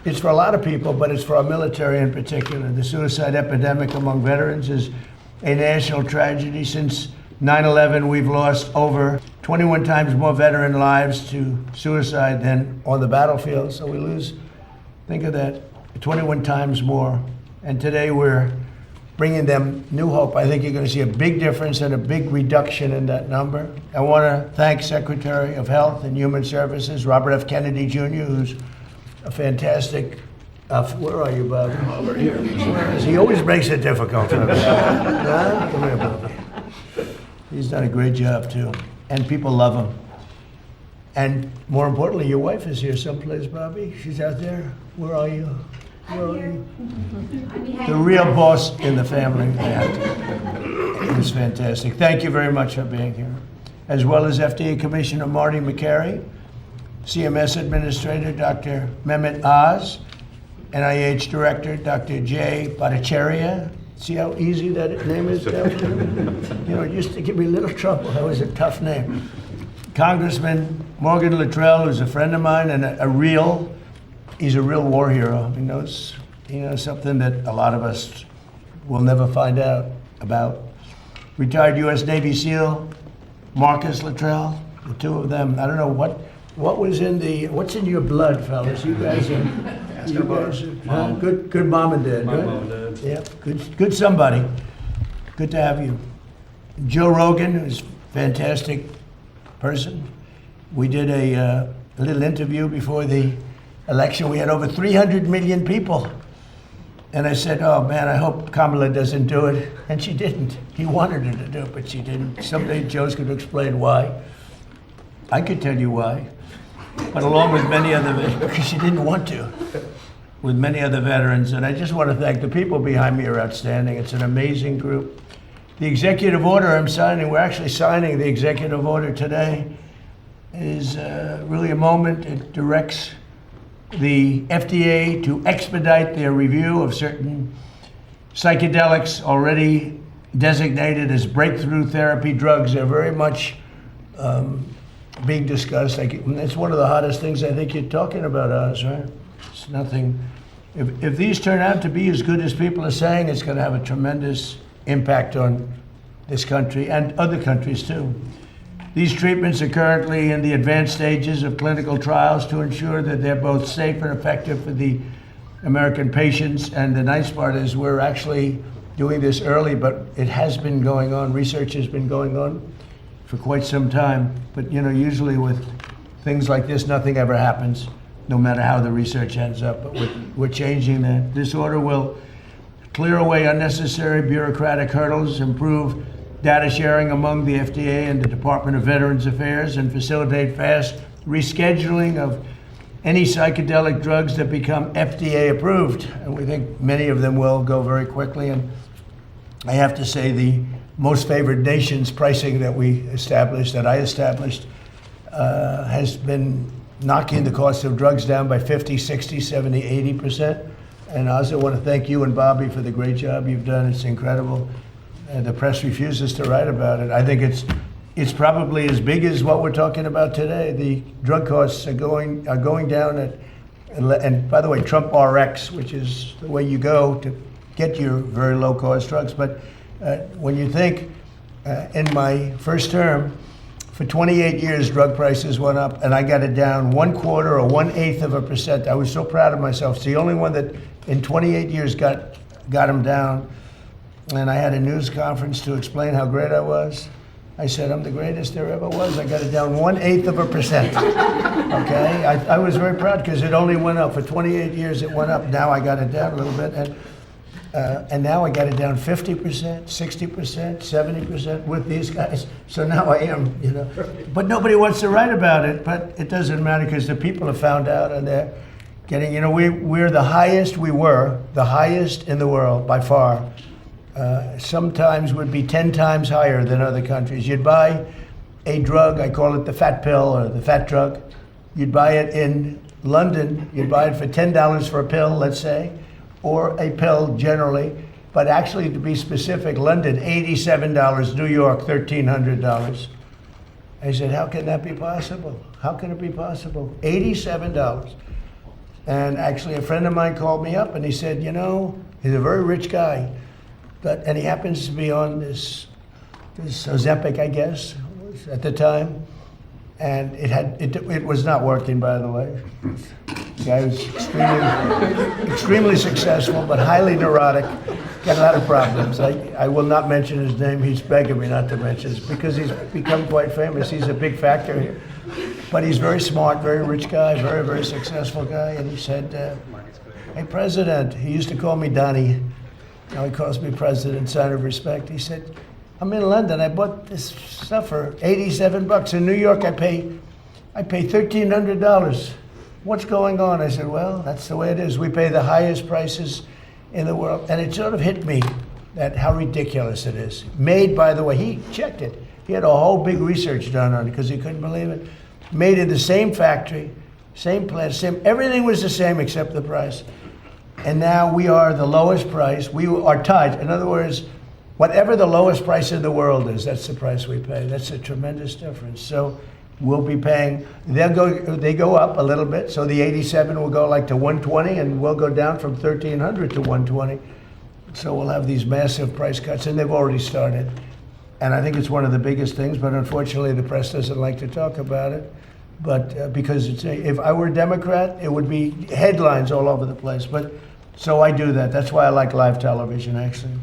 it's for a lot of people, but it's for our military in particular. The suicide epidemic among veterans is a national tragedy. Since 9/11, we've lost over 21 times more veteran lives to suicide than on the battlefield. So we lose, think of that, 21 times more. And today we're bringing them new hope. I think you're going to see a big difference and a big reduction in that number. I want to thank Secretary of Health and Human Services, Robert F. Kennedy Jr., who's a fantastic, where are you, Bobby? Over here. He always makes it difficult for me. Huh? Come here, Bobby. He's done a great job, too. And people love him. And more importantly, your wife is here someplace, Bobby. She's out there. Where are you? Where are you? The real boss in the family. It was fantastic. Thank you very much for being here. As well as FDA Commissioner Marty McCary, CMS Administrator Dr. Mehmet Oz, NIH Director Dr. Jay Bhattacharya. See how easy that name is? You know, it used to give me a little trouble. That was a tough name. Congressman Morgan Luttrell, who's a friend of mine and he's a real war hero. He knows something that a lot of us will never find out about. Retired U.S. Navy SEAL Marcus Luttrell, the two of them. I don't know what's in your blood, fellas. You guys are good mom and dad. My right? mom and dad. Yeah, good somebody. Good to have you. Joe Rogan, who's a fantastic person. We did a little interview before the election. We had over 300 million people. And I said, oh man, I hope Kamala doesn't do it. And she didn't. He wanted her to do it, but she didn't. Someday Joe's going to explain why. I could tell you why. But along with many other, because she didn't want to, with many other veterans. And I just want to thank the people behind me are outstanding. It's an amazing group. The executive order I'm signing, we're actually signing the executive order today, is really a moment. It directs the FDA to expedite their review of certain psychedelics already designated as breakthrough therapy drugs. They're very much being discussed. It's one of the hottest things I think you're talking about, Oz, right? It's nothing. If these turn out to be as good as people are saying, it's going to have a tremendous impact on this country and other countries too. These treatments are currently in the advanced stages of clinical trials to ensure that they're both safe and effective for the American patients. And the nice part is we're actually doing this early, but it has been going on. Research has been going on for quite some time. But you know, usually with things like this, nothing ever happens, no matter how the research ends up. But we're changing that. This order will clear away unnecessary bureaucratic hurdles, improve data sharing among the FDA and the Department of Veterans Affairs, and facilitate fast rescheduling of any psychedelic drugs that become FDA approved. And we think many of them will go very quickly. And I have to say the most favored nations pricing that I established, has been knocking the cost of drugs down by 50, 60, 70, 80%. And I also want to thank you and Bobby for the great job you've done. It's incredible. The press refuses to write about it. I think it's probably as big as what we're talking about today. The drug costs are going down and by the way, Trump RX, which is the way you go to get your very low cost drugs. But when you think in my first term, for 28 years, drug prices went up, and I got it down 1/4 or 1/8%. I was so proud of myself. It's the only one that in 28 years got them down. And I had a news conference to explain how great I was. I said, I'm the greatest there ever was. I got it down 1/8%. Okay? I was very proud because it only went up. For 28 years, it went up. Now I got it down a little bit. And now I got it down 50%, 60%, 70% with these guys. So now I am, But nobody wants to write about it. But it doesn't matter because the people have found out and they're getting, we're the highest, we were the highest in the world by far. Sometimes would be 10 times higher than other countries. You'd buy a drug, I call it the fat pill or the fat drug. You'd buy it in London, you'd buy it for $10 for a pill, let's say, or a pill generally, but actually to be specific, London, $87, New York, $1,300. I said, how can that be possible? How can it be possible? $87. And actually, a friend of mine called me up and he said, you know, he's a very rich guy, and he happens to be on this Ozempic, I guess, at the time. And it was not working, by the way. The guy was extremely successful, but highly neurotic. Got a lot of problems. I will not mention his name. He's begging me not to mention it because he's become quite famous. He's a big factor here. But he's very smart, very rich guy, very, very successful guy. And he said, hey, President, he used to call me Donnie. Now he calls me President, sign of respect. He said, I'm in London. I bought this stuff for $87. In New York, I pay $1,300. What's going on? I said, well, that's the way it is. We pay the highest prices in the world. And it sort of hit me that how ridiculous it is. Made, by the way, he checked it. He had a whole big research done on it because he couldn't believe it. Made in the same factory, same plant, everything was the same except the price. And now we are the lowest price. We are tied. In other words, whatever the lowest price in the world is, that's the price we pay. That's a tremendous difference. So we'll be paying, they go up a little bit. So the 87 will go like to 120 and we'll go down from 1,300 to 120. So we'll have these massive price cuts and they've already started. And I think it's one of the biggest things, but unfortunately the press doesn't like to talk about it. But because if I were a Democrat, it would be headlines all over the place. But so I do that. That's why I like live television, actually.